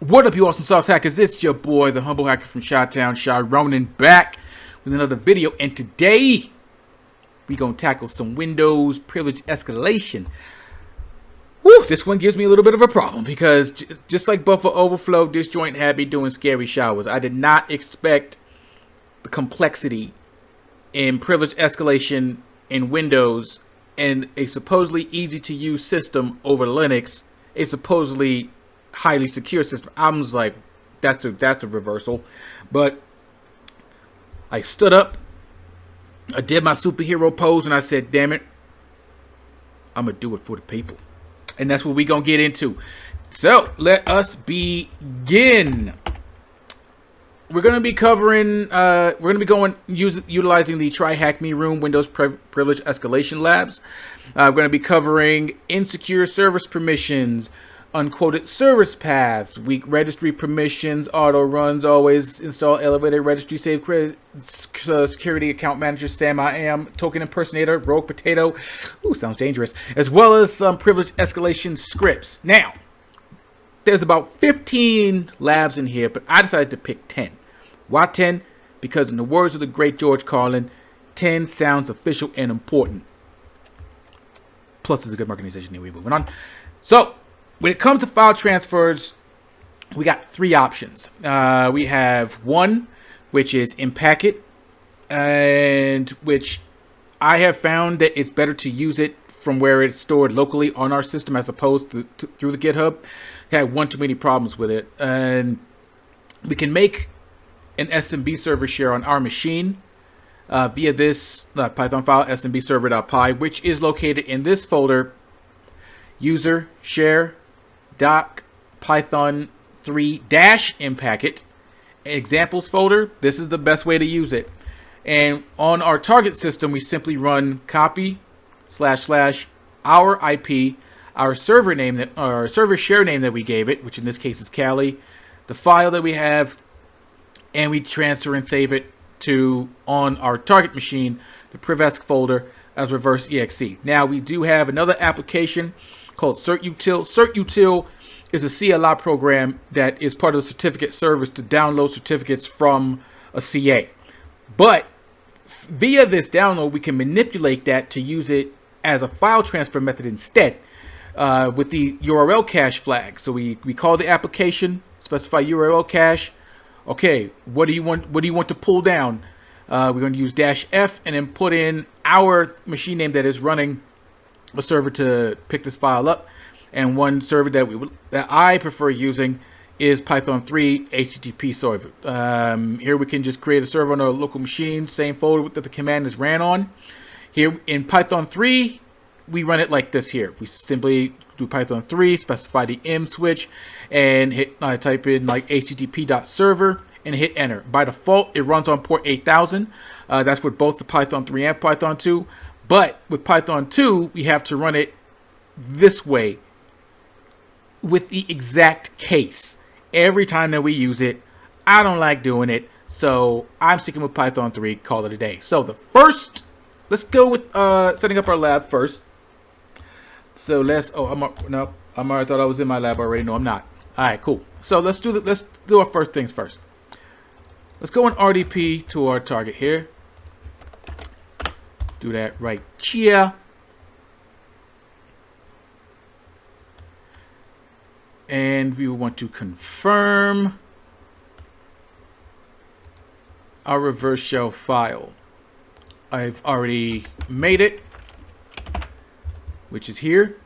What up, you awesome sauce hackers? It's your boy, the humble hacker from Chi-Town, Shy Ronin, back with another video. And today, we gonna tackle some Windows privilege escalation. Woo, this one gives me a little bit of a problem because just like buffer overflow, this joint had me doing scary showers. I did not expect the complexity in privilege escalation in Windows and a supposedly easy to use system over Linux, a supposedly highly secure system. I was like, that's a reversal. But I stood up, I did my superhero pose, and I said, damn it, I'm gonna do it for the people. And that's what we gonna get into. So let us begin. We're gonna be covering utilizing the Try Hack Me Room Windows Privilege Escalation Labs. We're gonna be covering insecure service permissions, unquoted service paths, weak registry permissions, auto runs, always install elevated registry, save security account manager, Sam I am, token impersonator, rogue potato. Ooh, sounds dangerous. As well as some privilege escalation scripts. Now, there's about 15 labs in here, but I decided to pick 10. Why 10? Because in the words of the great George Carlin, 10 sounds official and important. Plus, it's a good organization. Anyway, moving on. So, when it comes to file transfers, we got three options. We have one, which is in packet, and which I have found that it's better to use it from where it's stored locally on our system as opposed to through the GitHub. I had one too many problems with it, and we can make an SMB server share on our machine via this Python file, smbserver.py, which is located in this folder, user share .python 3-impacket examples folder. This is the best way to use it. And on our target system, we simply run copy / our IP, our server name, that our server share name that we gave it, which in this case is Kali, the file that we have, and we transfer and save it to on our target machine, the privesc folder, as reverse exe. Now we do have another application called certutil. Certutil is a CLI program that is part of the certificate service to download certificates from a CA. But via this download, we can manipulate that to use it as a file transfer method instead with the URL cache flag. So we call the application, specify URL cache. Okay, what do you want to pull down? We're going to use -f and then put in our machine name that is running a server to pick this file up, and one server that I prefer using is Python 3 HTTP server. Here we can just create a server on a local machine, same folder that the command is ran on. Here in Python 3, we run it like this here. We simply do Python 3, specify the M switch, and hit type in like http.server and hit enter. By default, it runs on port 8000. That's with both the Python 3 and Python 2. But with Python 2, we have to run it this way with the exact case. Every time that we use it, I don't like doing it, so I'm sticking with Python 3, call it a day. So the first, let's go with setting up our lab first. So let's, I thought I was in my lab already. No, I'm not. All right, cool. So let's do our first things first. Let's go in RDP to our target here. Do that right here. And we will want to confirm our reverse shell file. I've already made it, which is here.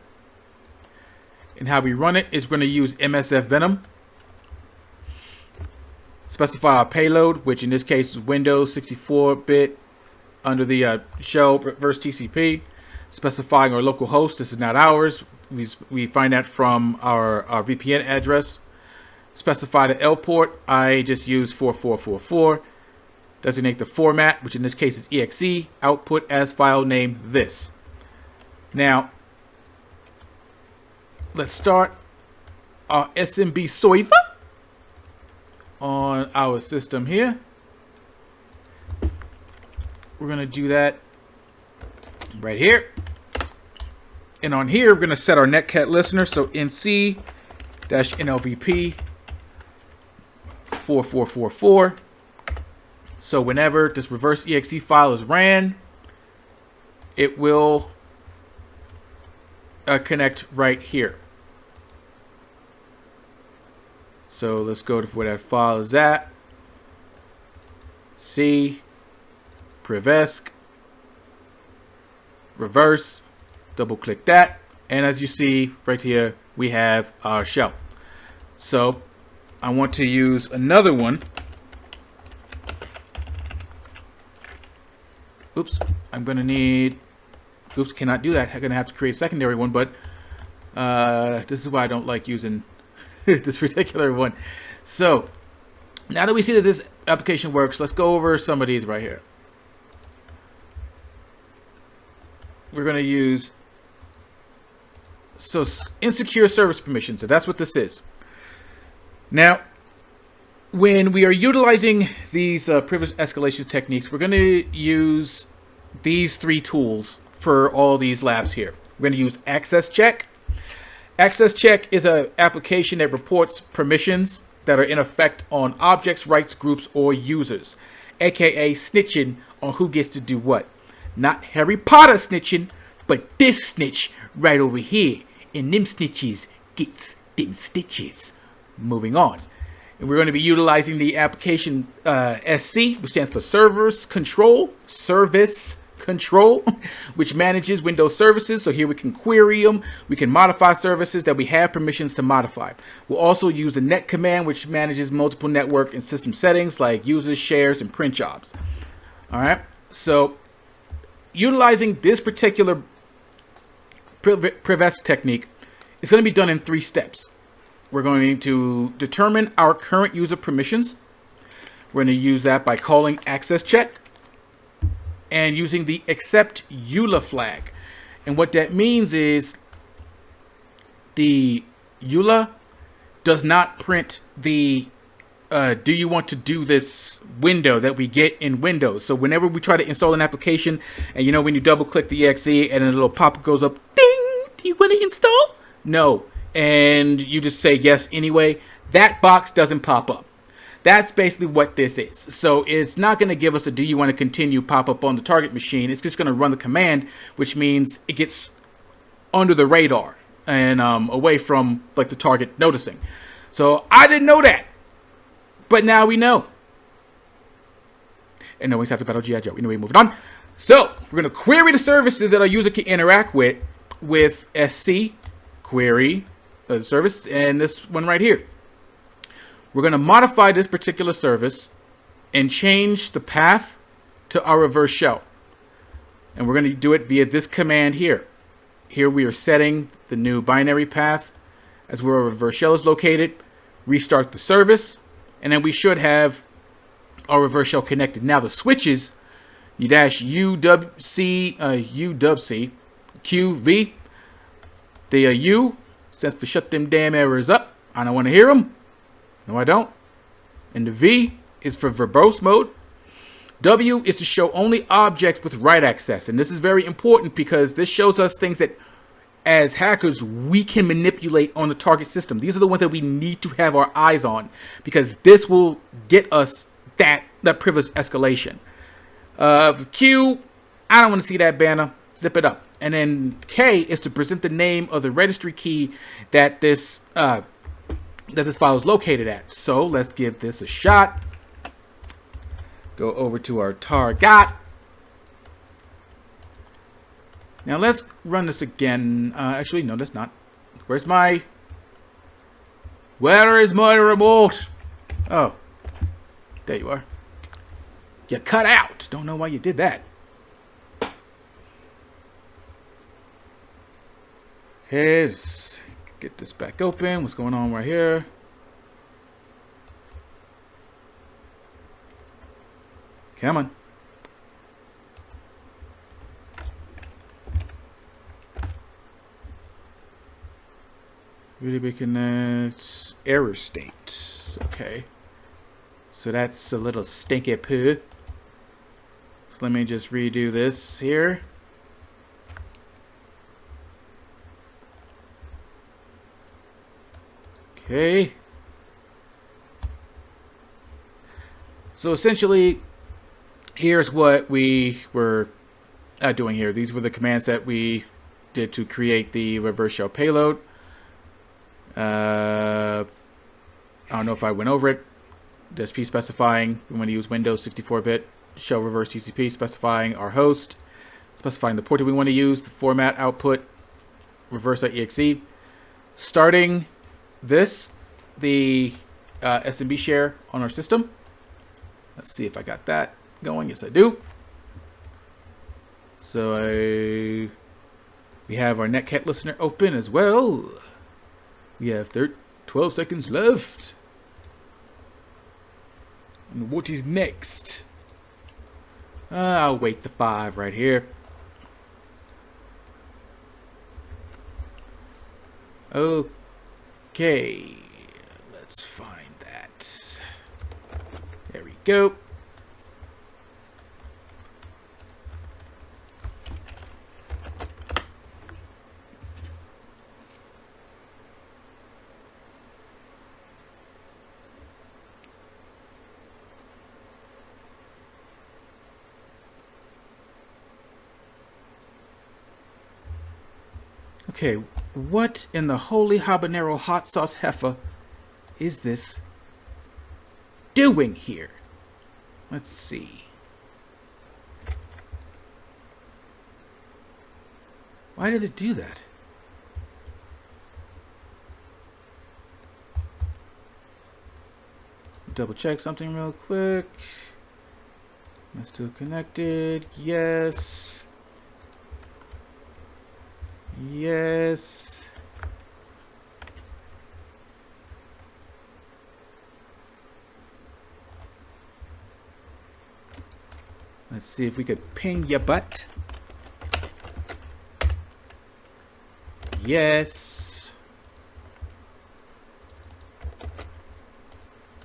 And how we run it is we're going to use MSF Venom. Specify our payload, which in this case is Windows 64-bit under the shell reverse TCP. Specifying our local host. This is not ours. We find that from our VPN address. Specify the L port. I just use 4444. Designate the format, which in this case is exe. Output as file name this. Now, let's start our SMB server on our system here. We're going to do that right here. And on here, we're going to set our netcat listener. So nc-nlvp 4444. So whenever this reverse exe file is ran, it will connect right here. So let's go to where that file is at. C, privesc, reverse, double click that. And as you see right here, we have our shell. So I want to use another one. Oops, I'm going to need, oops, cannot do that. I'm going to have to create a secondary one, but this is why I don't like using this particular one. So now that we see that this application works, let's go over some of these right here. We're going to use insecure service permissions. So that's what this is. Now, when we are utilizing these privilege escalation techniques, we're going to use these three tools for all these labs here. We're going to use access check. Access check is an application that reports permissions that are in effect on objects, rights, groups, or users, aka snitching on who gets to do what. Not Harry Potter snitching, but this snitch right over here. And them snitches gets them stitches. Moving on. And we're going to be utilizing the application SC, which stands for Service Control, which manages Windows services. So here we can query them. We can modify services that we have permissions to modify. We'll also use the net command, which manages multiple network and system settings like users, shares, and print jobs. All right. So utilizing this particular privesc technique is going to be done in 3 steps. We're going to determine our current user permissions. We're going to use that by calling access check and using the accept EULA flag. And what that means is the EULA does not print the do you want to do this window that we get in Windows. So whenever we try to install an application, and you know when you double click the exe and a little pop-up goes up, ding, do you want to install? No. And you just say yes anyway, that box doesn't pop up. That's basically what this is. So it's not going to give us a do you want to continue pop up on the target machine. It's just going to run the command, which means it gets under the radar and away from like the target noticing. So I didn't know that, but now we know. And no, we have to battle G.I. Joe. Anyway, moving on. So we're going to query the services that our user can interact with SC query the service, and this one right here. We're going to modify this particular service and change the path to our reverse shell. And we're going to do it via this command here. Here we are setting the new binary path as where our reverse shell is located. Restart the service, and then we should have our reverse shell connected. Now the switches, UWC, QV, the U stands for shut them damn errors up. I don't want to hear them. No, I don't. And the V is for verbose mode. W is to show only objects with write access. And this is very important because this shows us things that as hackers we can manipulate on the target system. These are the ones that we need to have our eyes on because this will get us that privilege escalation. For Q, I don't want to see that banner. Zip it up. And then K is to present the name of the registry key that this file is located at. So let's give this a shot. Go over to our target. Now let's run this again. Actually, no, that's not. Where is my remote? Oh, there you are. You cut out. Don't know why you did that. Okay, let's get this back open. What's going on right here? Come on. Really making that error state. Okay. So that's a little stinky poo. So let me just redo this here. Okay. So essentially, here's what we were doing here. These were the commands that we did to create the reverse shell payload. I don't know if I went over it. DSP specifying we want to use Windows 64-bit shell reverse TCP, specifying our host, specifying the port that we want to use, the format, output, reverse.exe. Starting this, the SMB share on our system. Let's see if I got that going. Yes, I do. So we have our Netcat listener open as well. We have 12 seconds left. And what is next? I'll wait the 5 right here. Okay, let's find that. There we go. Okay, what in the holy habanero hot sauce heifer is this doing here? Let's see. Why did it do that? Double check something real quick. Am I still connected? Yes. Yes. Let's see if we could ping your butt. Yes.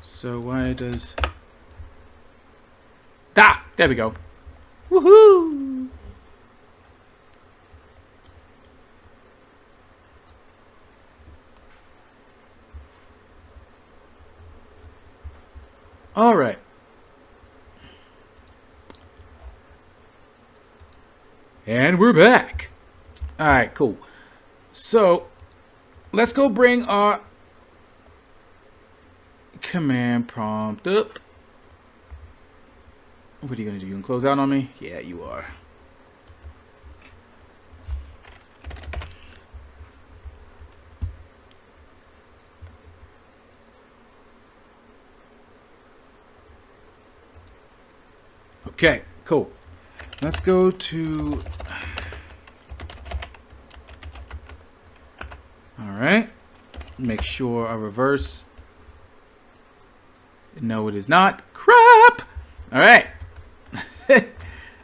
So why does... Ah! There we go. Woohoo! All right. And we're back. All right, cool. So let's go bring our command prompt up. What are you going to do? You going to close out on me? Yeah, you are. Okay, cool. Let's go to... All right. Make sure our reverse... No, it is not. Crap! All right.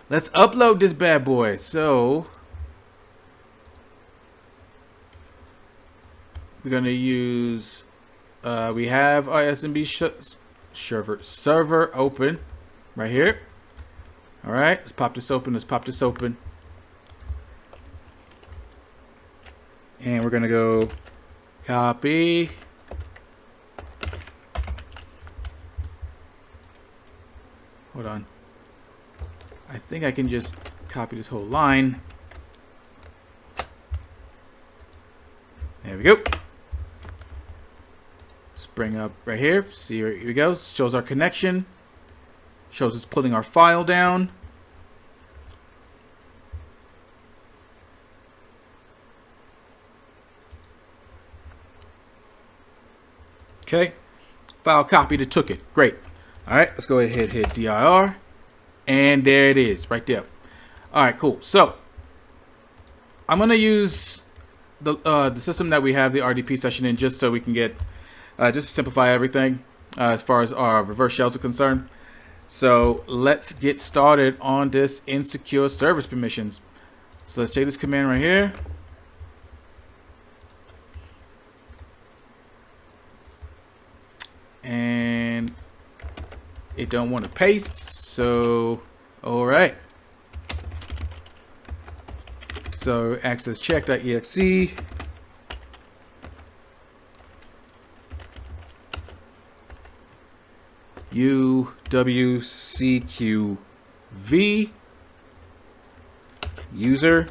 Let's upload this bad boy. So... we're going to use... we have our SMB server open right here. All right, let's pop this open. Let's pop this open. And we're going to go copy. Hold on. I think I can just copy this whole line. There we go. Let's bring up right here. See, here we go. Shows our connection. Shows us pulling our file down. Okay. File copied, it took it. Great. All right, let's go ahead and hit dir. And there it is, right there. All right, cool. So I'm going to use the system that we have the RDP session in just so we can get, just to simplify everything as far as our reverse shells are concerned. So let's get started on this insecure service permissions. So let's take this command right here. And it don't want to paste, so all right. So access check.exe. You WCQV user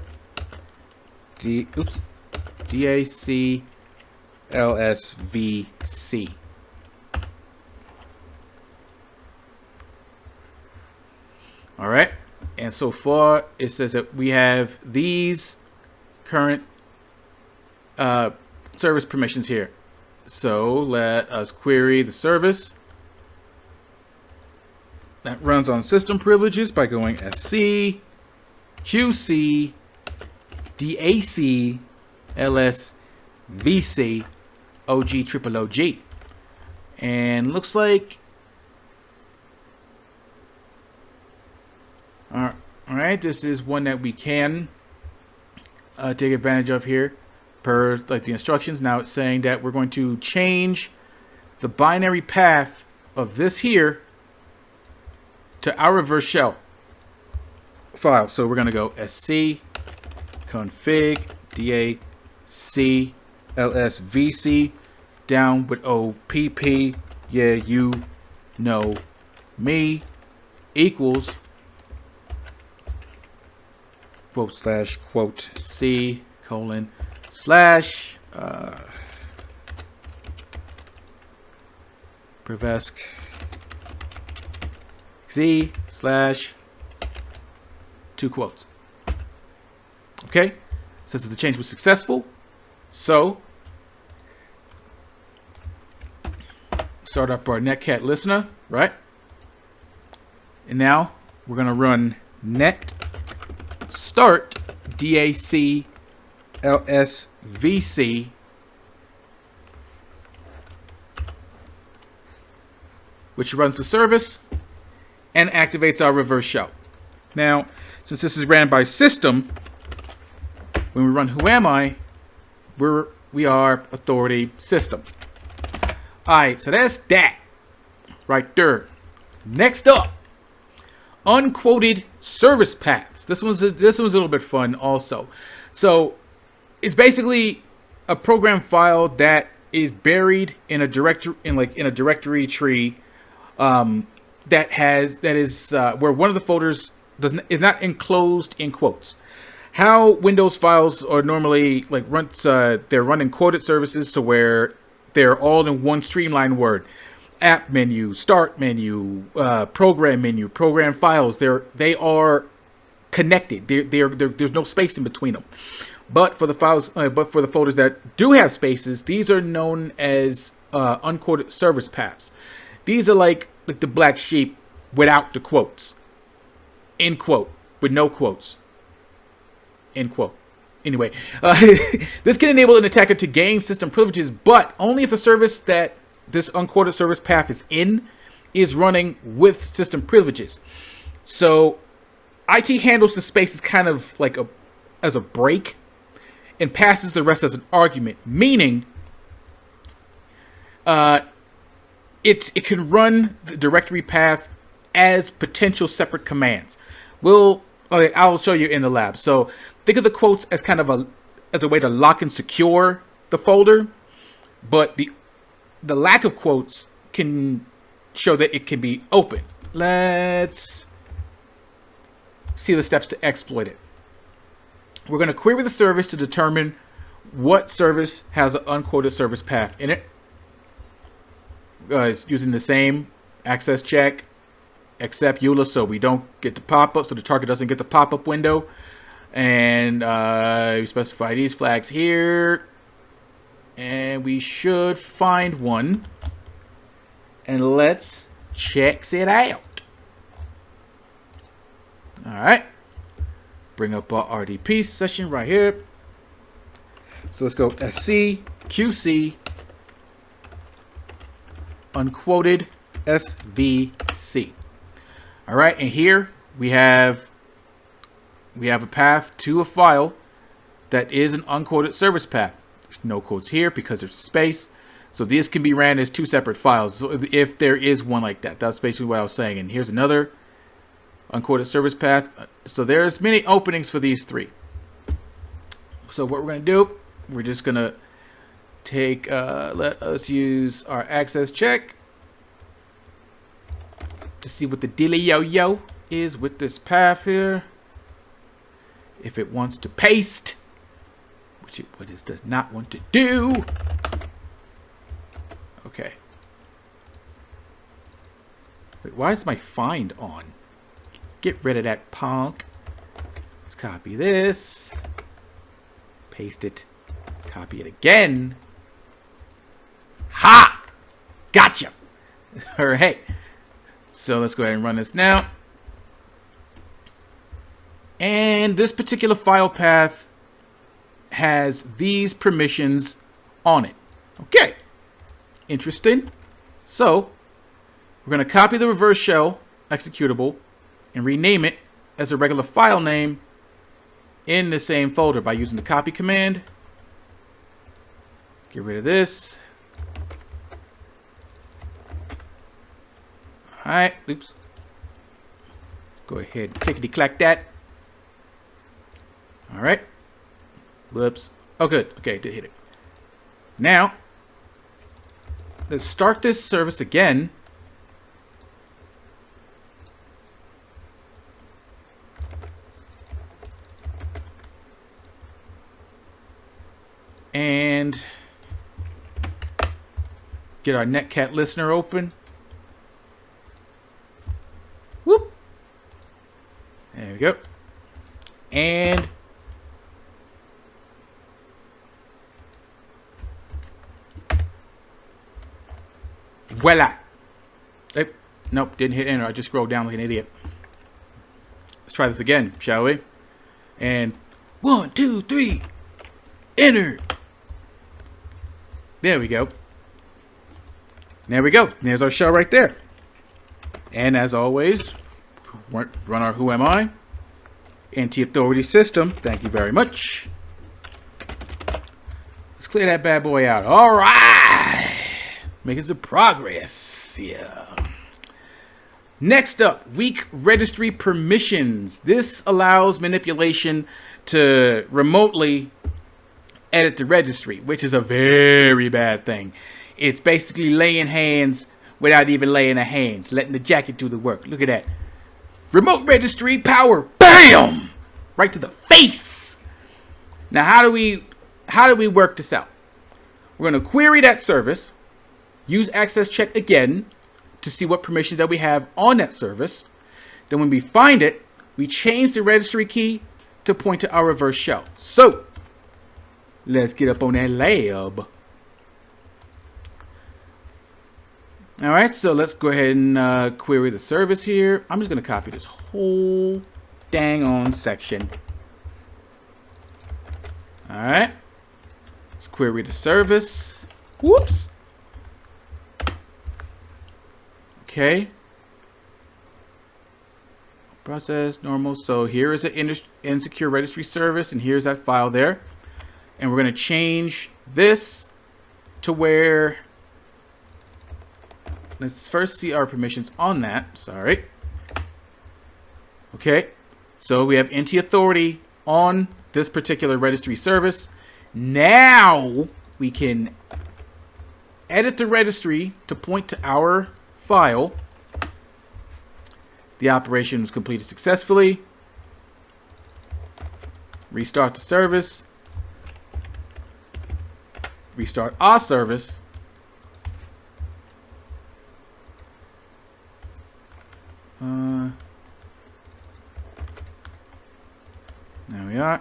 DACLSVC. All right, and so far it says that we have these current service permissions here. So let us query the service that runs on system privileges by going SC QC DAC LS VC OG triple OG, and looks like all right, this is one that we can take advantage of here per like the instructions. Now it's saying that we're going to change the binary path of this here to our reverse shell file. So we're going to go SC config DAC LSVC down with OPP, yeah, you know me, equals quote slash quote C colon slash Prevesc Z slash two quotes. Okay, says that the change was successful. So start up our netcat listener, right? And now we're gonna run net start DAC LSVC which runs the service and activates our reverse shell. Now, since this is ran by system, when we run who am I, we are authority system. Alright, so that's that right there. Next up, unquoted service paths. This one's a little bit fun also. So it's basically a program file that is buried in a directory tree that is where one of the folders is not enclosed in quotes. How Windows files are normally like they're running quoted services, so where they're all in one streamlined word. App menu, start menu, program menu, program files. They are connected. There's no space in between them. But for the files, but for the folders that do have spaces, these are known as unquoted service paths. These are like the black sheep without the quotes. End quote with no quotes. End quote. Anyway, this can enable an attacker to gain system privileges, but only if the service that this unquoted service path is in is running with system privileges. So IT handles the spaces kind of like as a break and passes the rest as an argument, meaning it can run the directory path as potential separate commands. I'll show you in the lab. So think of the quotes as kind of a way to lock and secure the folder, but the lack of quotes can show that it can be open. Let's see the steps to exploit it. We're going to query the service to determine what service has an unquoted service path in it. It's using the same access check, except EULA, so we don't get the pop-up, so the target doesn't get the pop-up window. And we specify these flags here. And we should find one. And let's check it out. Alright. Bring up our RDP session right here. So let's go SC, QC, unquoted SVC. Alright, and here we have a path to a file that is an unquoted service path. There's no quotes here because there's space. So this can be ran as two separate files. So if there is one like that, that's basically what I was saying. And here's another unquoted service path. So there's many openings for these three. So what we're going to do, we're just going to let us use our access check. to see what the dealio is with this path here. If it wants to paste, which it does not want to do. Okay. Wait, why is my find on? Get rid of that punk. Let's copy this. Paste it. Copy it again. Ha! Gotcha! Alright. So let's go ahead and run this now. And this particular file path has these permissions on it. Okay. Interesting. So we're going to copy the reverse shell executable and rename it as a regular file name in the same folder by using the copy command. Get rid of this. Alright, oops. Let's go ahead and clickety-clack that. Alright. Whoops. Oh, good. Okay, did hit it. Now, let's start this service again. And get our netcat listener open. Whoop. There we go. And voila. Nope, didn't hit enter. I just scrolled down like an idiot. Let's try this again, shall we? And 1, 2, 3, enter. There we go. There we go. There's our shell right there. And as always, run our who am I? Anti-authority system. Thank you very much. Let's clear that bad boy out. All right. Making some progress. Yeah. Next up, weak registry permissions. This allows manipulation to remotely edit the registry, which is a very bad thing. It's basically laying hands without even laying the hands, letting the jacket do the work. Look at that. Remote registry power, bam! Right to the face. Now, how do we work this out? We're going to query that service, use access check again to see what permissions that we have on that service. Then when we find it, we change the registry key to point to our reverse shell. So let's get up on that lab. All right, so let's go ahead and query the service here. I'm just going to copy this whole dang on section. All right, let's query the service. Whoops. Okay. Process normal. So here is an insecure registry service, and here's that file there. And we're going to change this to where, let's first see our permissions on that. Sorry. Okay. So we have anti-authority on this particular registry service. Now we can edit the registry to point to our file. The operation was completed successfully. Restart the service. Restart our service. There we are.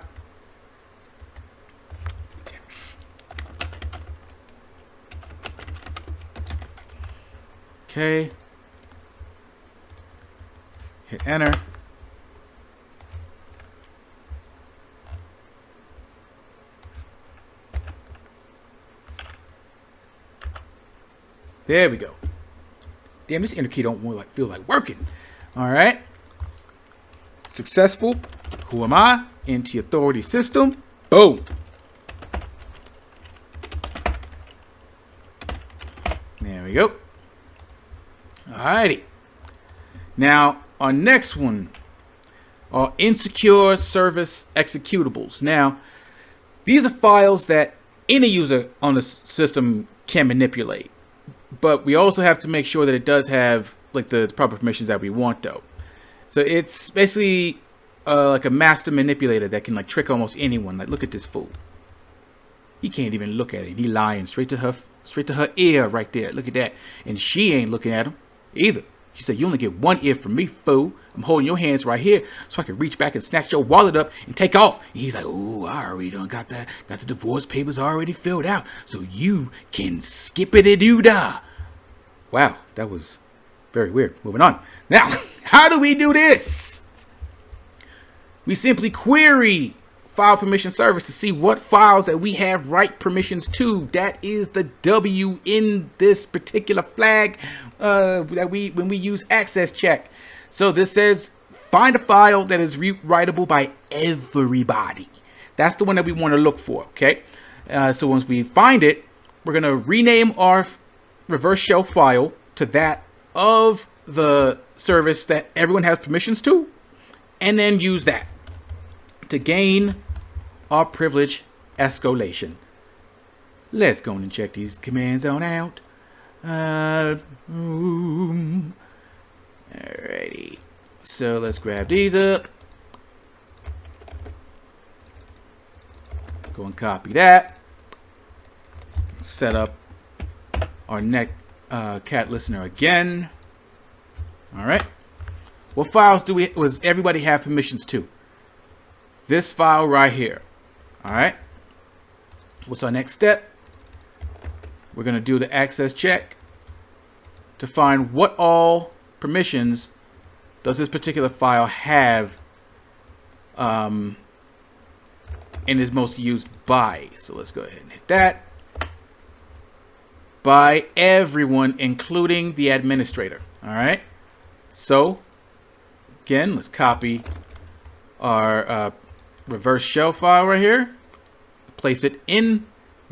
Okay. Hit enter. There we go. Damn, this enter key don't feel like working. All right. Successful. Who am I? Anti-authority system. Boom. There we go. Alrighty. Now, our next one are insecure service executables. Now, these are files that any user on the system can manipulate. But we also have to make sure that it does have like the proper permissions that we want though. So it's basically like a master manipulator that can like trick almost anyone. Like, look at this fool. He can't even look at it. He lying straight to her ear right there. Look at that. And she ain't looking at him either. She said, "You only get one ear from me, fool. I'm holding your hands right here so I can reach back and snatch your wallet up and take off." And he's like, "Oh, I already done got that. Got the divorce papers already filled out. So you can skip it doo da." Wow, that was very weird. Moving on. Now, how do we do this? We simply query file permission service to see what files that we have write permissions to. That is the W in this particular flag that when we use access check. So this says find a file that is writable by everybody. That's the one that we want to look for. Okay. So once we find it, we're gonna rename our reverse shell file to that of the service that everyone has permissions to, and then use that to gain our privilege escalation. Let's go and check these commands on out. Alrighty. So let's grab these up. Go and copy that. Set up our cat listener again. All right. What files was everybody have permissions to? This file right here. All right. What's our next step? We're going to do the access check to find what all permissions does this particular file have and is most used by. So let's go ahead and hit that. By everyone, including the administrator. All right. So again, let's copy our reverse shell file right here. Place it in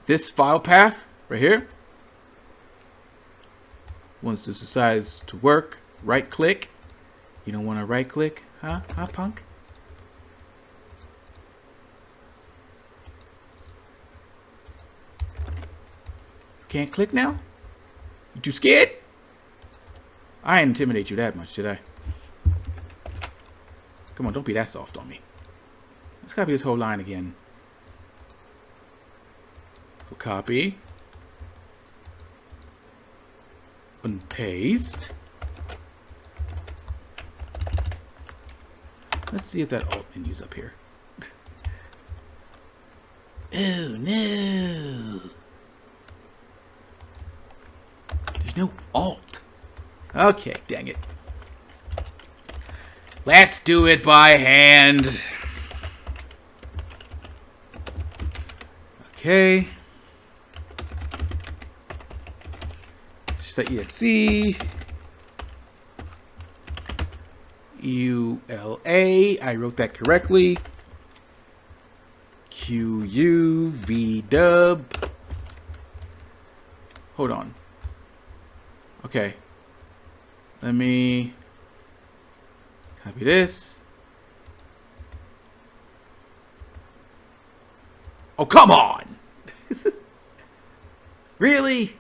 this file path right here. Once this decides to work, right click. You don't want to right click, huh? Huh, punk? Can't click now? You too scared? I didn't intimidate you that much, did I? Come on, don't be that soft on me. Let's copy this whole line again. We'll copy. And paste. Let's see if that alt menu's up here. Oh no. There's no alt. Okay, dang it. Let's do it by hand. Okay. .exe. ULA. I wrote that correctly. QU VDub. Hold on. Okay. Let me copy this. Oh, come on. Really?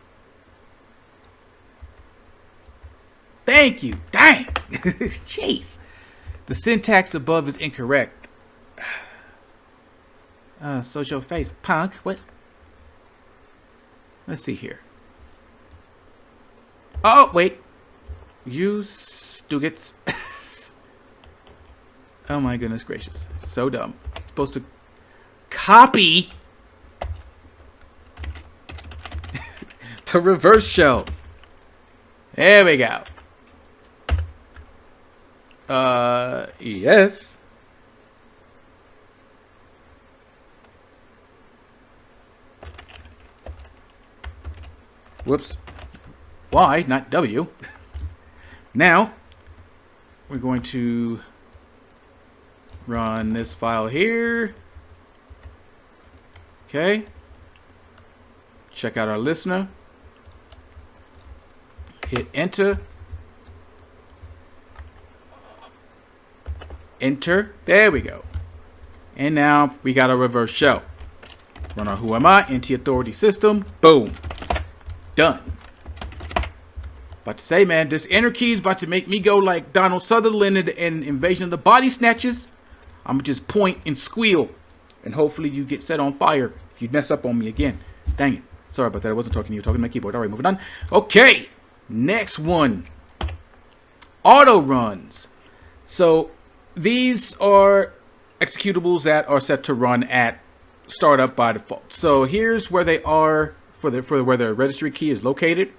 Thank you. Dang. Jeez. The syntax above is incorrect. So's your face. Punk. What? Let's see here. Oh, wait. You Stugits. Oh my goodness gracious. So dumb. Supposed to copy to reverse shell. There we go. Yes. Whoops. Y, not W. Now, we're going to run this file here. Okay. Check out our listener. Hit enter. Enter. There we go. And now we got a reverse shell. Run our who am I, NT authority system. Boom. Done. About to say, man, this enter key is about to make me go like Donald Sutherland in Invasion of the Body Snatchers. I'm gonna just point and squeal, and hopefully you get set on fire if you mess up on me again. Dang it. Sorry about that. I wasn't talking to you. Talking to my keyboard. All right, moving on. Okay, next one. Auto runs. So these are executables that are set to run at startup by default. So here's where they are for where the registry key is located.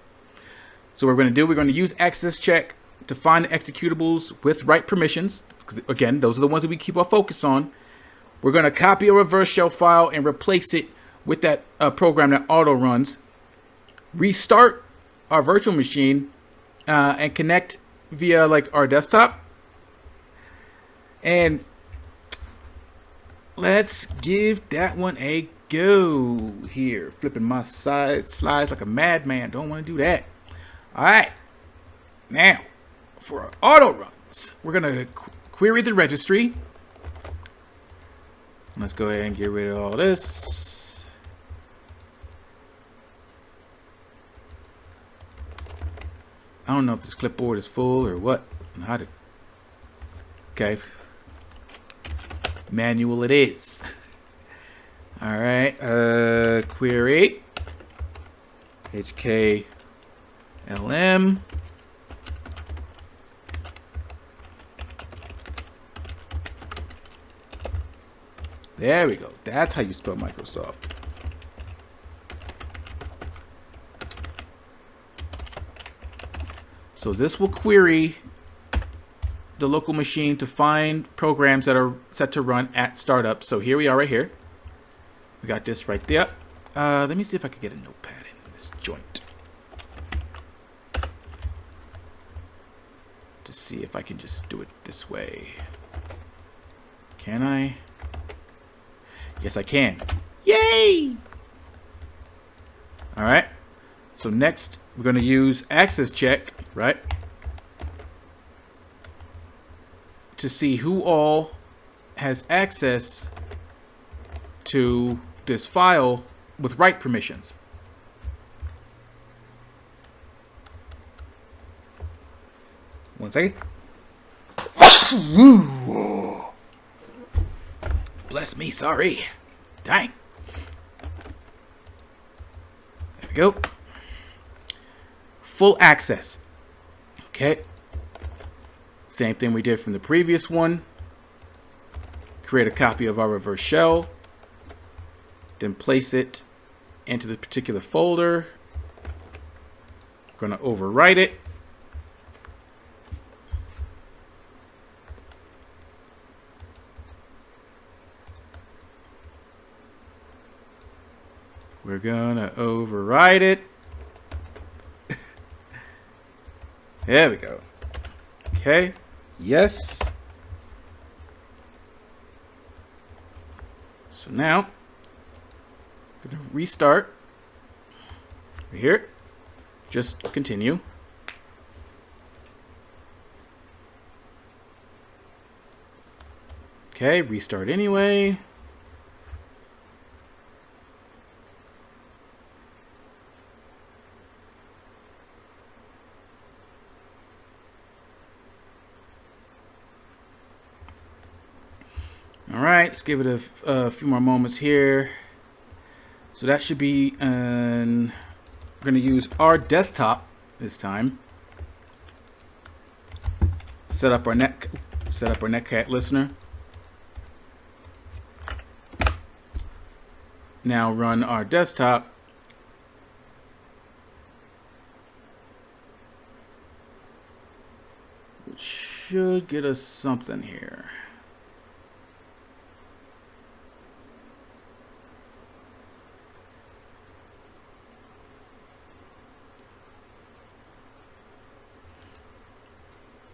So what we're going to do, we're going to use access check to find the executables with write permissions. Again, those are the ones that we keep our focus on. We're going to copy a reverse shell file and replace it with that program that auto runs. Restart our virtual machine and connect via like our desktop. And let's give that one a go here. Flipping my slides like a madman. Don't want to do that. All right. Now, for our auto runs, we're going to query the registry. Let's go ahead and get rid of all this. I don't know if this clipboard is full or what. How to... Okay. Manual it is. All right. Query. HKLM. There we go. That's how you spell Microsoft. So this will query the local machine to find programs that are set to run at startup. So here we are right here. We got this right there. Let me see if I can get a notepad in this joint. To see if I can just do it this way. Can I? Yes, I can. Yay! All right. So next, we're going to use access check, right? To see who all has access to this file with write permissions. One second. Bless me, sorry. Dang. There we go. Full access. Okay. Same thing we did from the previous one. Create a copy of our reverse shell. Then place it into the particular folder. Going to overwrite it. We're gonna override it. There we go. Okay. Yes. So now, I'm gonna restart. Right here. Just continue. Okay, restart anyway. All right, let's give it a few more moments here. So that should be, we're going to use our desktop this time. Set up our netcat listener. Now run our desktop. Which should get us something here.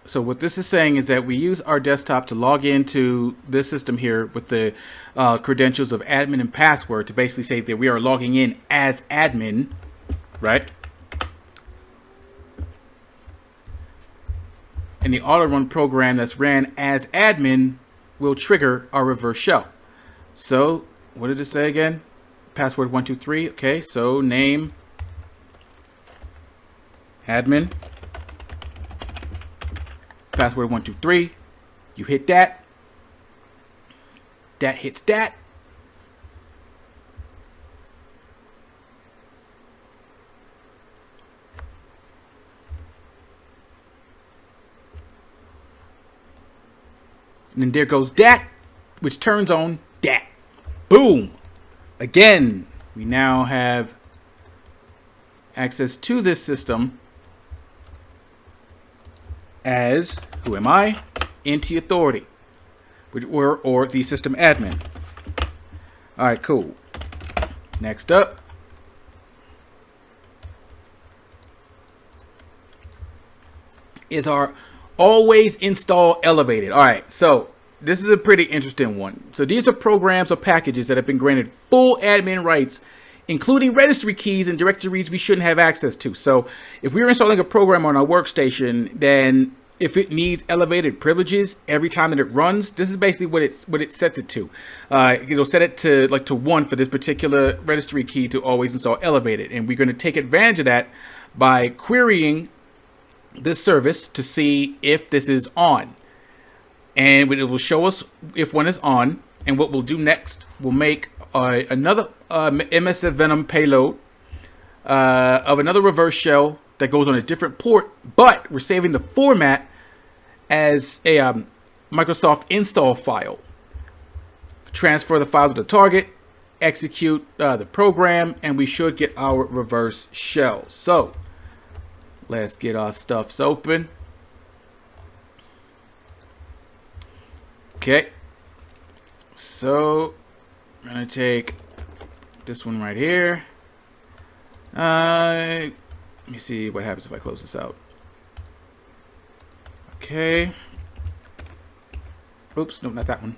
So what this is saying is that we use our desktop to log into this system here with the credentials of admin and password to basically say that we are logging in as admin, right? And the auto run program that's ran as admin will trigger our reverse shell. So what did it say again? Password 123. Okay, so name admin. password 123. You hit that. That hits that. And then there goes that, which turns on that. Boom. Again, we now have access to this system as, who am I? NT Authority, or the system admin. All right, cool. Next up, is our always install elevated. All right, so this is a pretty interesting one. So these are programs or packages that have been granted full admin rights, including registry keys and directories we shouldn't have access to. So if we're installing a program on our workstation, then if it needs elevated privileges every time that it runs, this is basically what it sets it to. It'll set it to to 1 for this particular registry key to always install elevated, and we're going to take advantage of that by querying this service to see if this is on, and it will show us if one is on. And what we'll do next, we'll make another MSF Venom payload of another reverse shell that goes on a different port, but we're saving the format as a Microsoft install file. Transfer the files to the target, execute the program, and we should get our reverse shell. So let's get our stuffs open. Okay, so I'm gonna take this one right here. Let me see what happens if I close this out. Okay. Oops, no, not that one.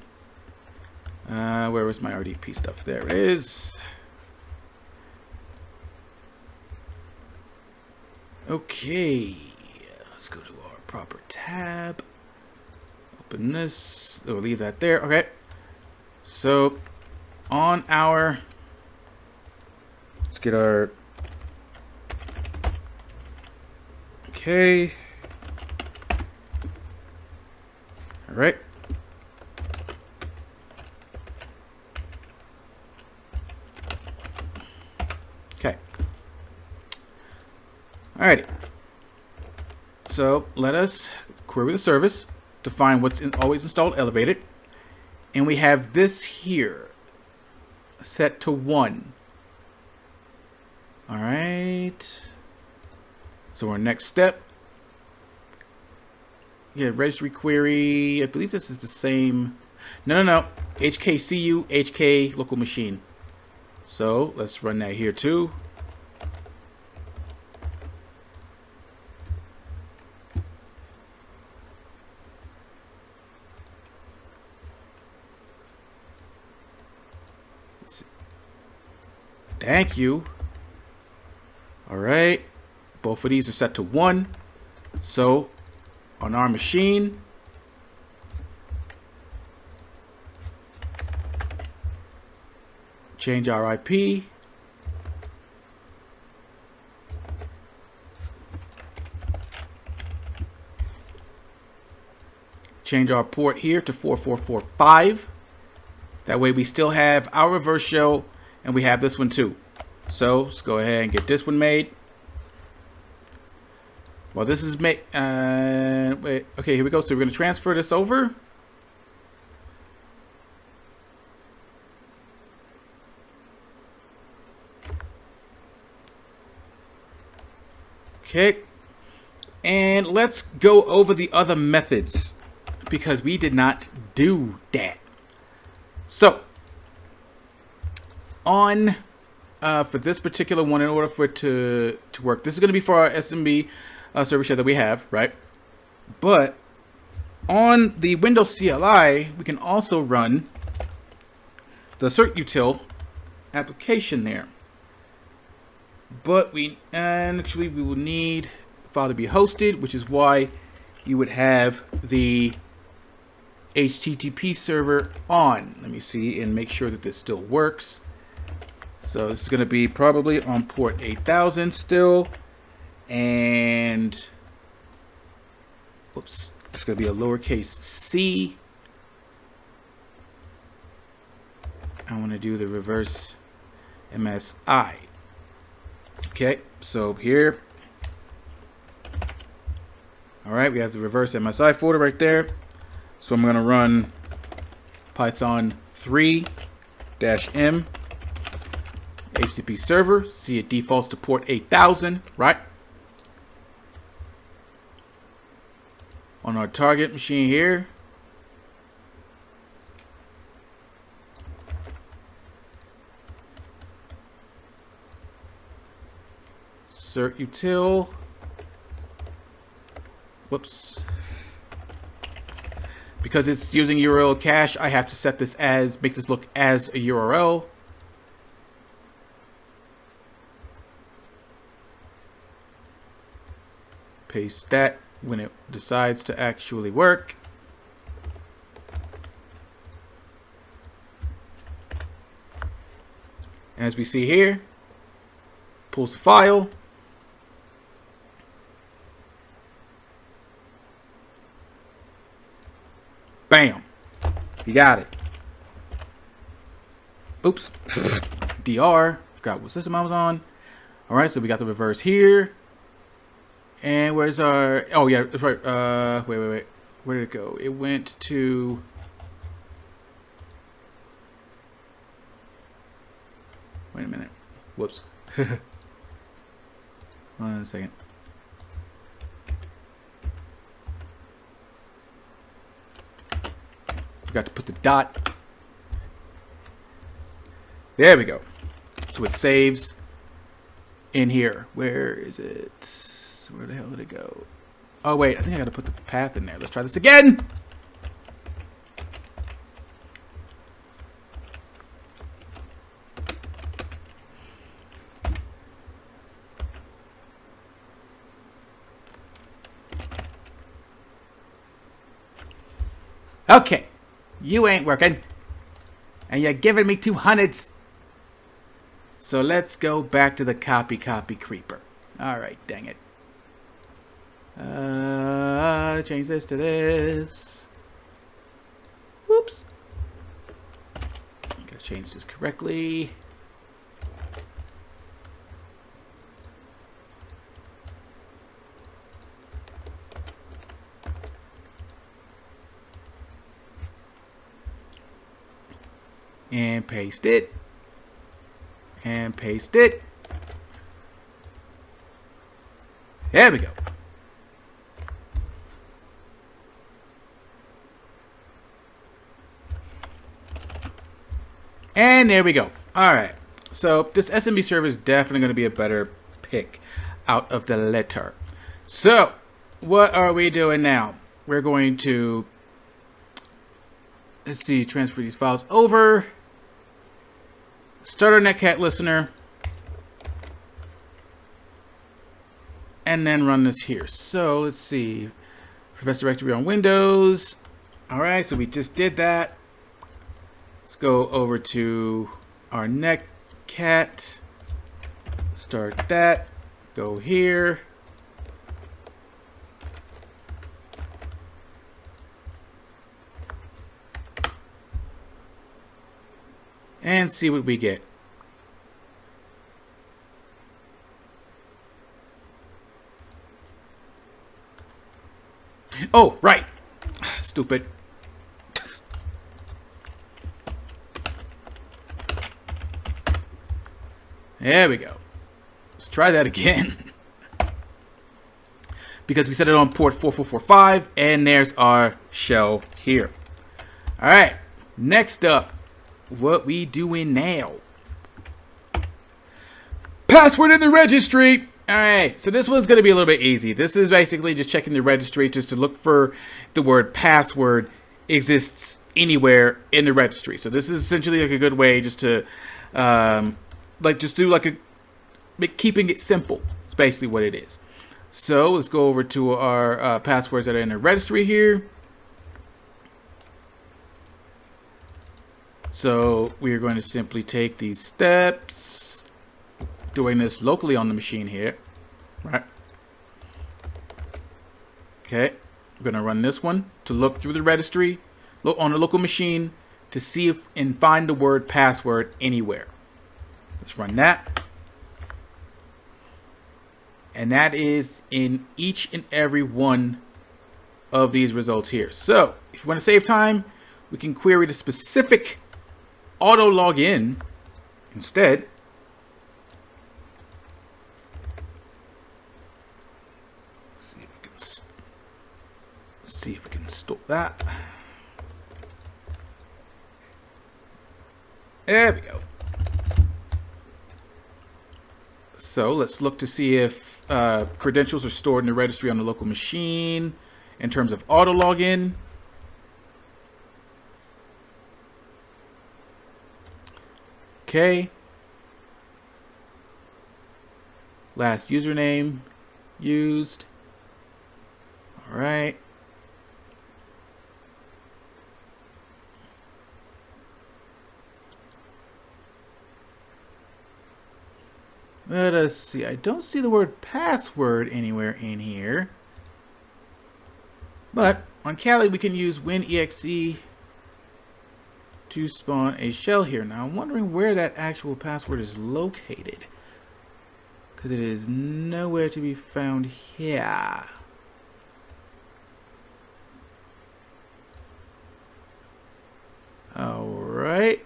Where was my RDP stuff? There it is. Okay, let's go to our proper tab. Open this. We'll leave that there. Okay. So on our, let's get our, okay. All right. Okay. Alrighty. So let us query the service to find what's always installed elevated. And we have this here set to 1. All right. So our next step, yeah, registry query. I believe this is the same. No. HKCU, HK local machine. So let's run that here too. Thank you. All right. Both of these are set to 1. So on our machine, change our IP. Change our port here to 4445. That way we still have our reverse shell, and we have this one too. So let's go ahead and get this one made. Well, this is made. Wait, okay, here we go. So we're going to transfer this over. Okay, and let's go over the other methods because we did not do that. So on for this particular one, in order for it to work, this is going to be for our SMB server shell that we have, right? But on the Windows CLI, we can also run the certutil application there. But actually we will need the file to be hosted, which is why you would have the HTTP server on. Let me see and make sure that this still works. So this is going to be probably on port 8000 still, and oops, It's going to be a lowercase c. I want to do the reverse MSI. Okay, so here. All right, we have the reverse MSI folder right there. So I'm going to run Python 3-m HTTP server. See, it defaults to port 8000, right? On our target machine here. Cert util. Whoops. Because it's using URL cache, I have to set this as, make this look as a URL. Paste that when it decides to actually work. As we see here, pulls the file. Bam. You got it. Oops. DR. Forgot what system I was on. Alright, so we got the reverse here. And where's our... Oh, yeah, that's right. Wait. Where did it go? It went to... Wait a minute. Whoops. 1 second. Forgot to put the dot. There we go. So it saves in here. Where is it? Where the hell did it go? Oh wait, I think I gotta put the path in there. Let's try this again. Okay. You ain't working. And you're giving me 200s. So let's go back to the copy creeper. Alright, dang it. Change this to this. Whoops. Gotta change this correctly. And paste it. And paste it. There we go. And there we go. All right. So this SMB server is definitely going to be a better pick out of the litter. So what are we doing now? We're going to, let's see, transfer these files over. Start our netcat listener. And then run this here. So let's see. Professor directory on Windows. All right, so we just did that. Let's go over to our netcat. Start that. Go here. And see what we get. Oh, right. Stupid. There we go. Let's try that again. Because we set it on port 4445, and there's our shell here. All right. Next up, what we doing now? Password in the registry. All right, so this one's going to be a little bit easy. This is basically just checking the registry just to look for the word password exists anywhere in the registry. So this is essentially like a good way just to just do like keeping it simple. It's basically what it is. So let's go over to our passwords that are in the registry here. So we are going to simply take these steps, doing this locally on the machine here, right? Okay, We're going to run this one to look through the registry, look on the local machine to see if and find the word password anywhere. Let's run that. And that is in each and every one of these results here. So if you want to save time, we can query the specific auto login instead. See if we can stop that. There we go. So let's look to see if credentials are stored in the registry on the local machine in terms of auto login. Okay. Last username used. All right. Let us see. I don't see the word password anywhere in here. But on Kali, we can use WinExe to spawn a shell here. Now, I'm wondering where that actual password is located, because it is nowhere to be found here. All right.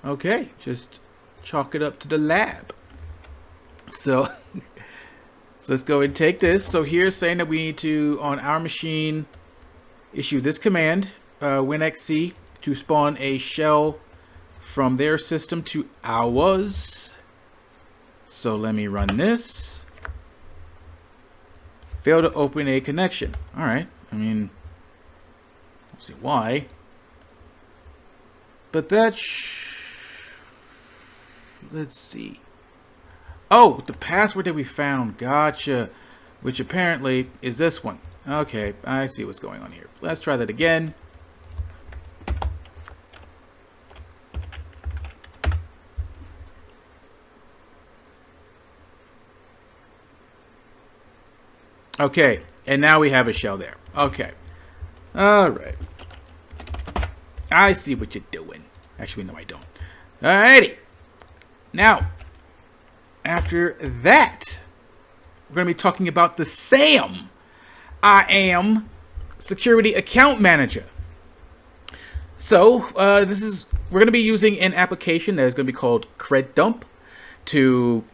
Okay, just chalk it up to the lab. So, let's go and take this. So here's saying that we need to, on our machine, issue this command, WinExe, to spawn a shell from their system to ours. So let me run this. Fail to open a connection. All right. I mean, I don't see why. But that's... Let's see. Oh, the password that we found. Gotcha. Which apparently is this one. Okay, I see what's going on here. Let's try that again. Okay, and now we have a shell there. Okay. Alright. I see what you're doing. Actually, no, I don't. Alrighty. Now, after that, we're going to be talking about the SAM. I am Security Account Manager. So, we're going to be using an application that is going to be called CredDump to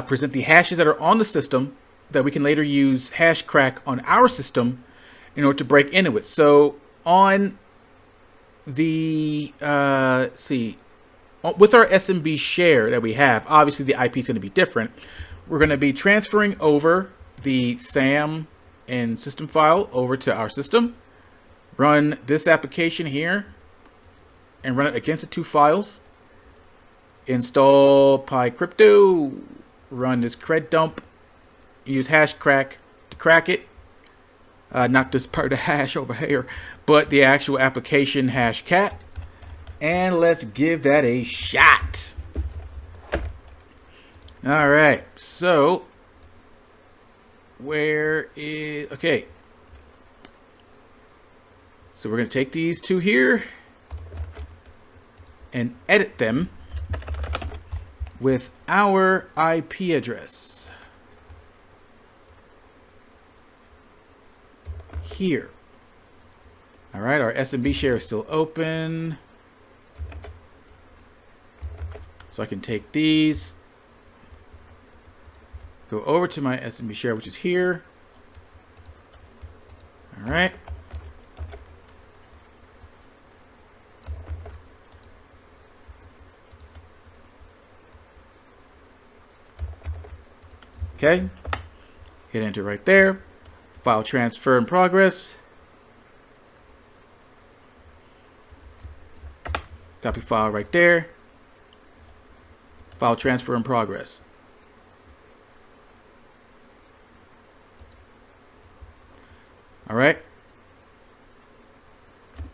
present the hashes that are on the system that we can later use hash crack on our system in order to break into it. So, on the, with our SMB share that we have, obviously the IP is going to be different. We're going to be transferring over the SAM and system file over to our system. Run this application here and run it against the two files. Install PyCrypto. Run this CredDump. Use hash crack to crack it. Not this part of the hash over here, but the actual application hash cat. And let's give that a shot. All right, so where is, okay. So we're going to take these two here and edit them with our IP address here. All right, our SMB share is still open. So I can take these, go over to my SMB share, which is here. All right. Okay. Hit enter right there. File transfer in progress. Copy file right there. File transfer in progress. All right.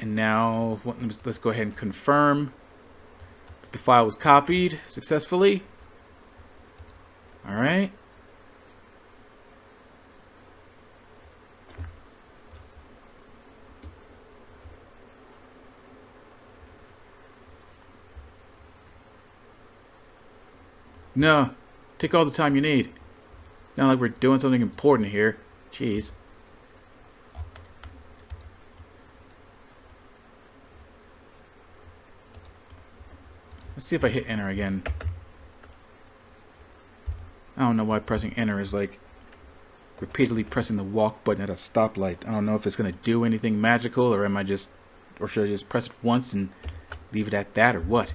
And now let's go ahead and confirm that the file was copied successfully. All right. No, take all the time you need. Not like we're doing something important here. Jeez. Let's see if I hit enter again. I don't know why pressing enter is like repeatedly pressing the walk button at a stoplight. I don't know if it's gonna do anything magical, or should I just press it once and leave it at that, or what?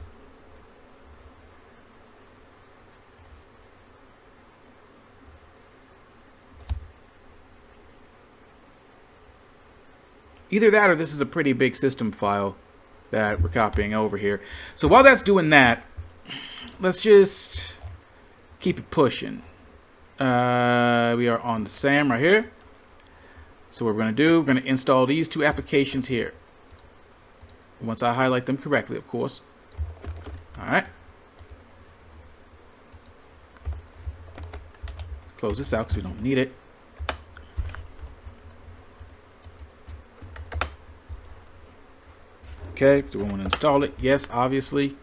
Either that or this is a pretty big system file that we're copying over here. So while that's doing that, let's just keep it pushing. We are on the SAM right here. So what we're going to do, we're going to install these two applications here. Once I highlight them correctly, of course. Alright. Close this out because we don't need it. Okay, do we want to install it? Yes, obviously.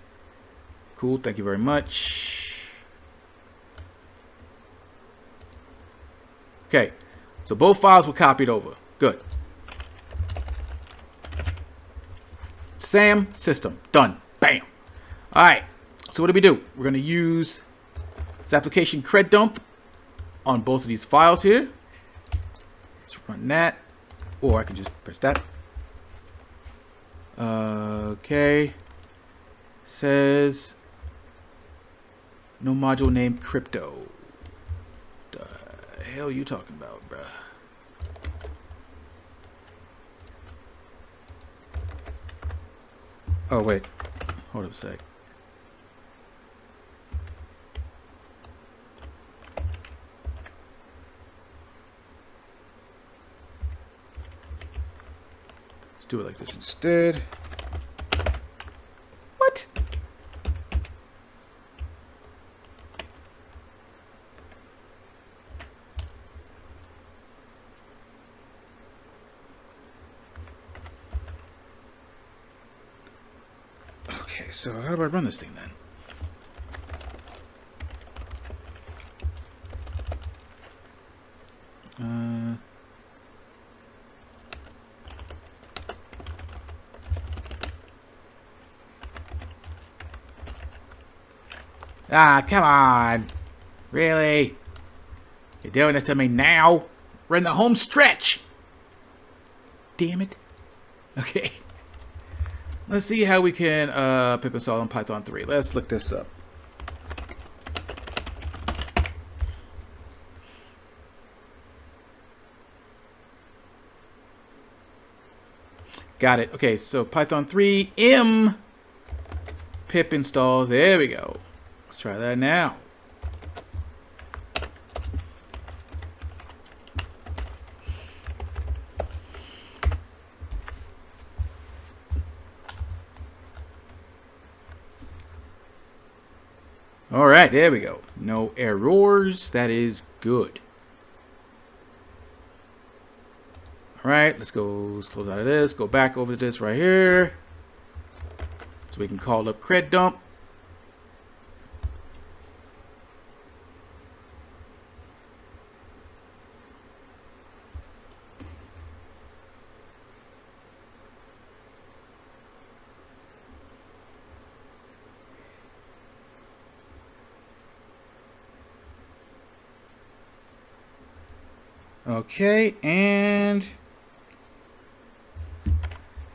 Cool, thank you very much. Okay, so both files were copied over. Good. SAM system, done. Bam. Alright, so what do we do? We're going to use this application cred dump on both of these files here. Let's run that, or I can just press that. Okay. Says no module named crypto. The hell you talking about, bruh? Oh wait, hold up a sec. Let's do it like this instead. What? Okay, so how do I run this thing then? Ah, come on. Really? You're doing this to me now? We're in the home stretch. Damn it. Okay. Let's see how we can pip install on Python 3. Let's look this up. Got it. Okay, so Python 3 m pip install. There we go. Let's try that now. All right, there we go. No errors. That is good. All right, let's close out of this. Go back over to this right here. So we can call up cred dump. Okay, and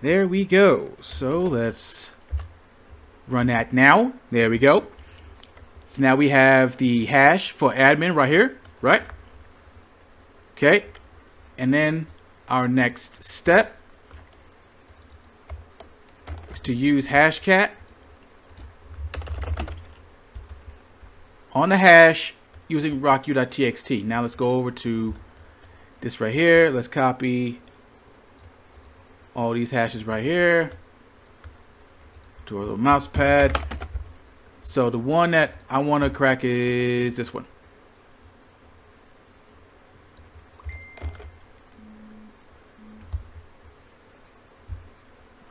there we go. So let's run that now. There we go. So now we have the hash for admin right here, right? Okay, and then our next step is to use hashcat on the hash using rocku.txt. Now let's go over to this right here. Let's copy all these hashes right here to our little mouse pad. So the one that I want to crack is this one.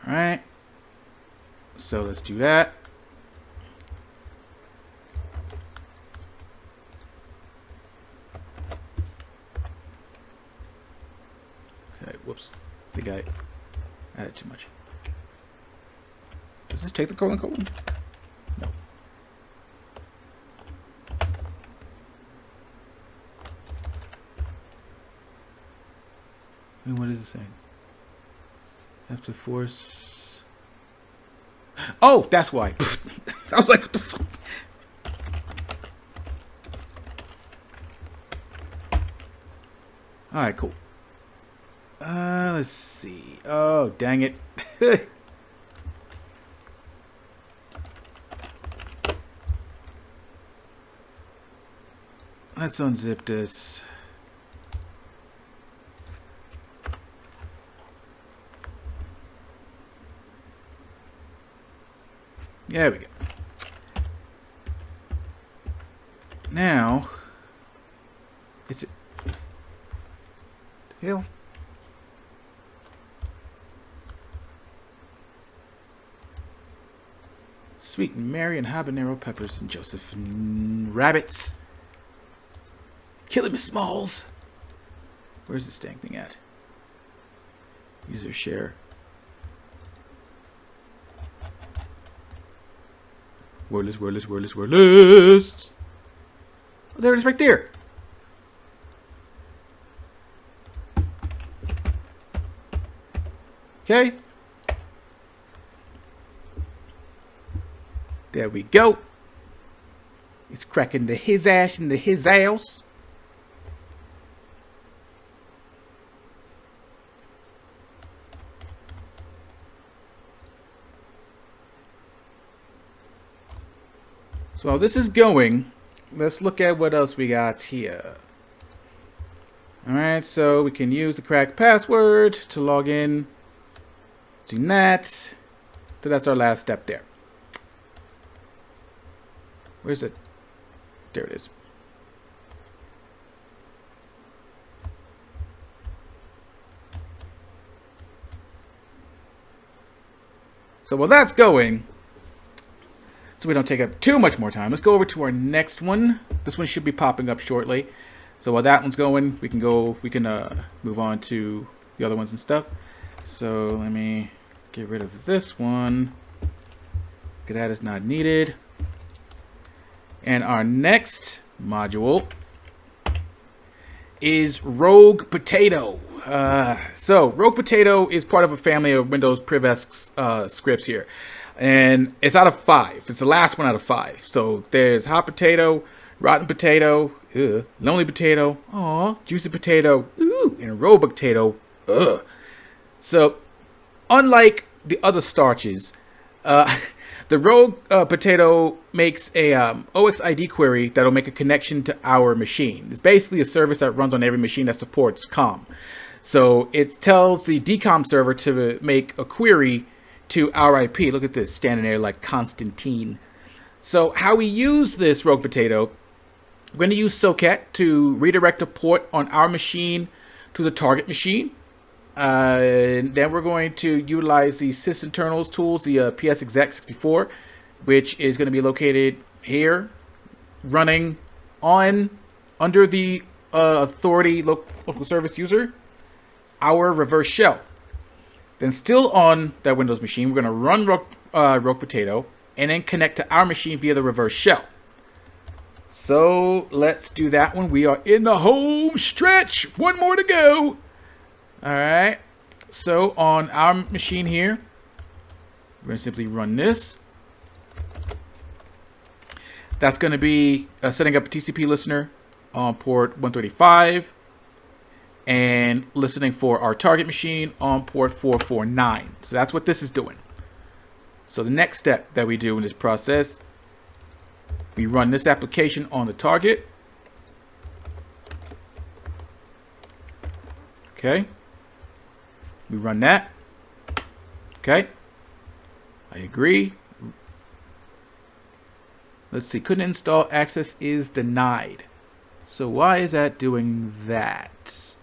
All right. So let's do that. whoops. I think I added too much. Does this take the colon? No. And what is it saying? Have to force. Oh, that's why. I was like, what the fuck? Alright, cool. Let's see. Oh, dang it. Let's unzip this. There we go. Now, it's hell. Sweet Mary and habanero peppers and Joseph and rabbits. Kill him, Miss Smalls. Where's this dang thing at? User share. Wordless, wordless, wordless, wordless. Oh, there it is right there. Okay. There we go. It's cracking the his ass into his house. So while this is going, let's look at what else we got here. Alright, so we can use the cracked password to log in. Do that. So that's our last step there. Where's it? There it is. So while that's going, so we don't take up too much more time, let's go over to our next one. This one should be popping up shortly. So while that one's going, we can move on to the other ones and stuff. So let me get rid of this one, because that is not needed. And our next module is Rogue Potato. So Rogue Potato is part of a family of Windows PrivX scripts here. And it's out of 5. It's the last one out of 5. So there's Hot Potato, Rotten Potato, Lonely Potato, aw, Juicy Potato, ooh, and Rogue Potato, ugh. So unlike the other starches, the Rogue Potato makes a OXID query that'll make a connection to our machine. It's basically a service that runs on every machine that supports COM. So it tells the DCOM server to make a query to our IP. Look at this, standing there like Constantine. So how we use this Rogue Potato, we're going to use socket to redirect a port on our machine to the target machine. And then we're going to utilize the sysinternals tools, the psexec64, which is going to be located here, running under the authority local service user, our reverse shell. Then still on that Windows machine, we're going to run Rogue Potato and then connect to our machine via the reverse shell. So let's do that one. We are in the home stretch. One more to go. Alright, so on our machine here, we're going to simply run this. That's going to be setting up a TCP listener on port 135 and listening for our target machine on port 449. So that's what this is doing. So the next step that we do in this process, we run this application on the target. Okay. We run that. Okay. I agree. Let's see. Couldn't install. Access is denied. So why is that doing that?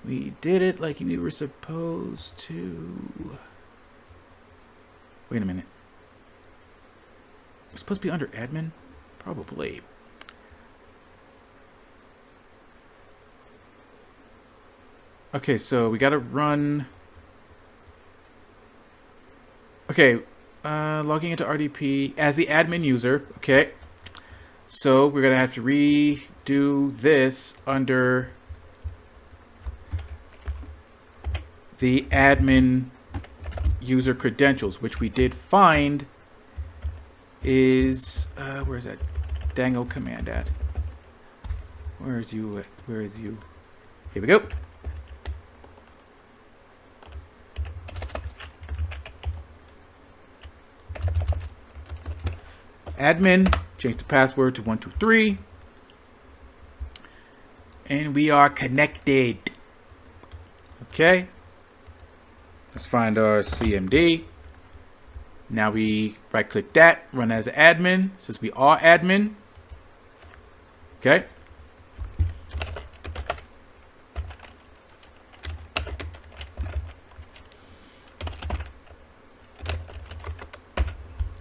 We did it like we were supposed to. Wait a minute. We're supposed to be under admin? Probably. Okay, so we gotta run. Okay, logging into RDP as the admin user. Okay, so we're gonna have to redo this under the admin user credentials, which we did find is where's that dang old command at? Where is you? Where is you? Here we go. Admin, change the password to 123, and we are connected. Okay, let's find our CMD. Now we right click that, run as admin, since we are admin. Okay.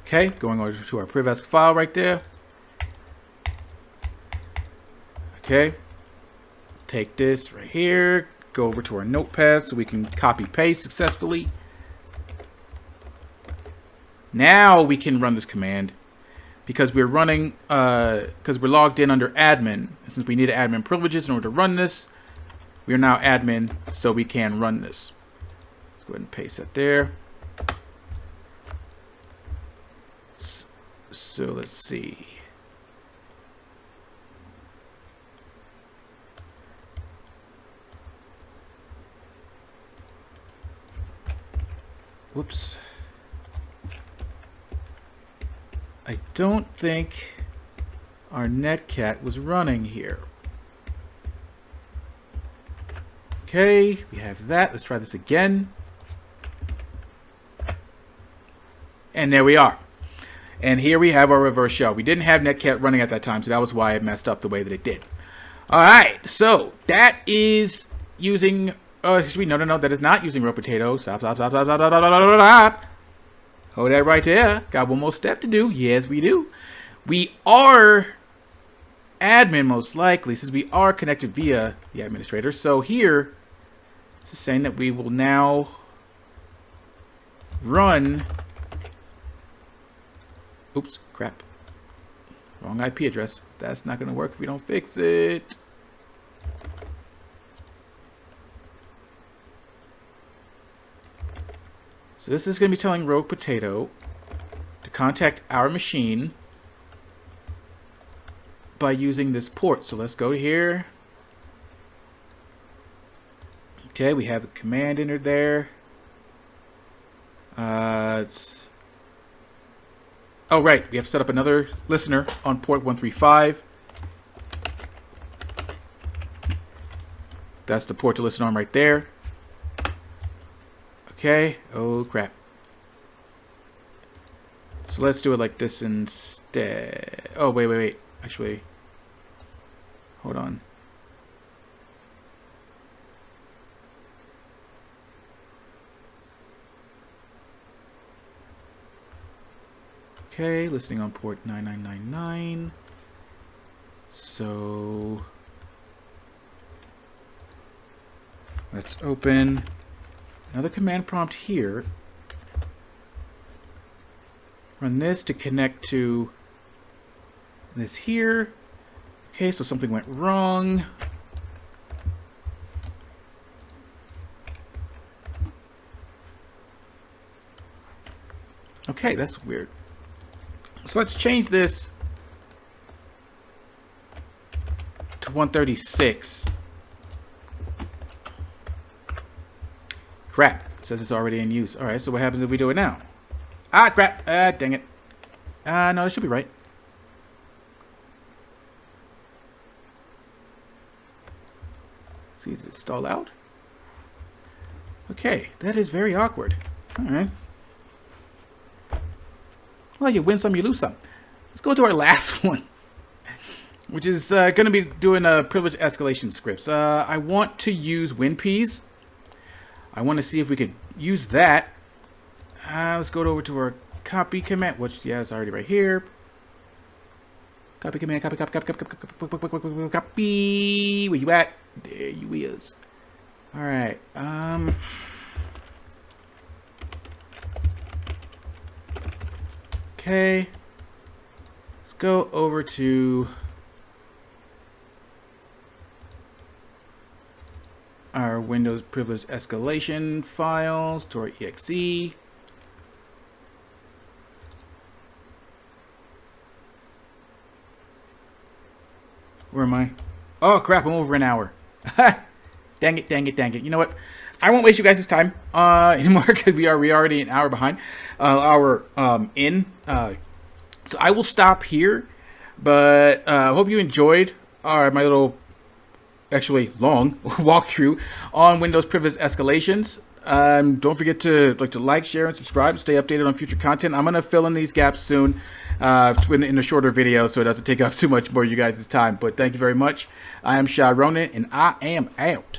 Okay, going over to our privesc file right there. Okay, take this right here, go over to our notepad so we can copy paste successfully. Now we can run this command because we're running, because we're logged in under admin. Since we need admin privileges in order to run this, we are now admin, so we can run this. Let's go ahead and paste that there. So let's see. Whoops. I don't think our netcat was running here. Okay, we have that. Let's try this again. And there we are. And here we have our reverse shell. We didn't have netcat running at that time, so that was why it messed up the way that it did. All right, so that is using. Excuse me, no, that is not using row potato. Stop. Hold that right there. Got one more step to do. Yes, we do. We are admin most likely, since we are connected via the administrator. So here, it's saying that we will now run. Oops, crap. Wrong IP address. That's not going to work if we don't fix it. So this is going to be telling Rogue Potato to contact our machine by using this port. So let's go here. Okay, we have the command entered there. Oh, right. We have to set up another listener on port 135. That's the port to listen on right there. Okay. Oh, crap. So let's do it like this instead. Oh, wait. Actually, hold on. Okay, listening on port 9999. So let's open another command prompt here. Run this to connect to this here. Okay, so something went wrong. Okay, that's weird. So let's change this to 136. Crap. It says it's already in use. Alright, so what happens if we do it now? Ah, crap. Dang it. No, it should be right. See, did it stall out? Okay, that is very awkward. Alright. Well, you win some, you lose some. Let's go to our last one, which is going to be doing a privilege escalation scripts. I want to use WinPeas. I want to see if we could use that. Let's go over to our copy command, which, yeah, it's already right here. Copy command, copy. Where you at? There you is. All right. Okay. Let's go over to our Windows privilege escalation files, to our exe. Where am I? Oh crap, I'm over an hour. Dang it, dang it, dang it. You know what? I won't waste you guys' time anymore because we already an hour behind. So I will stop here. But I hope you enjoyed my little, actually long walkthrough on Windows privilege escalations. Don't forget to like, share, and subscribe to stay updated on future content. I'm gonna fill in these gaps soon in a shorter video, so it doesn't take up too much more of you guys' time. But thank you very much. I am Shy Ronan, and I am out.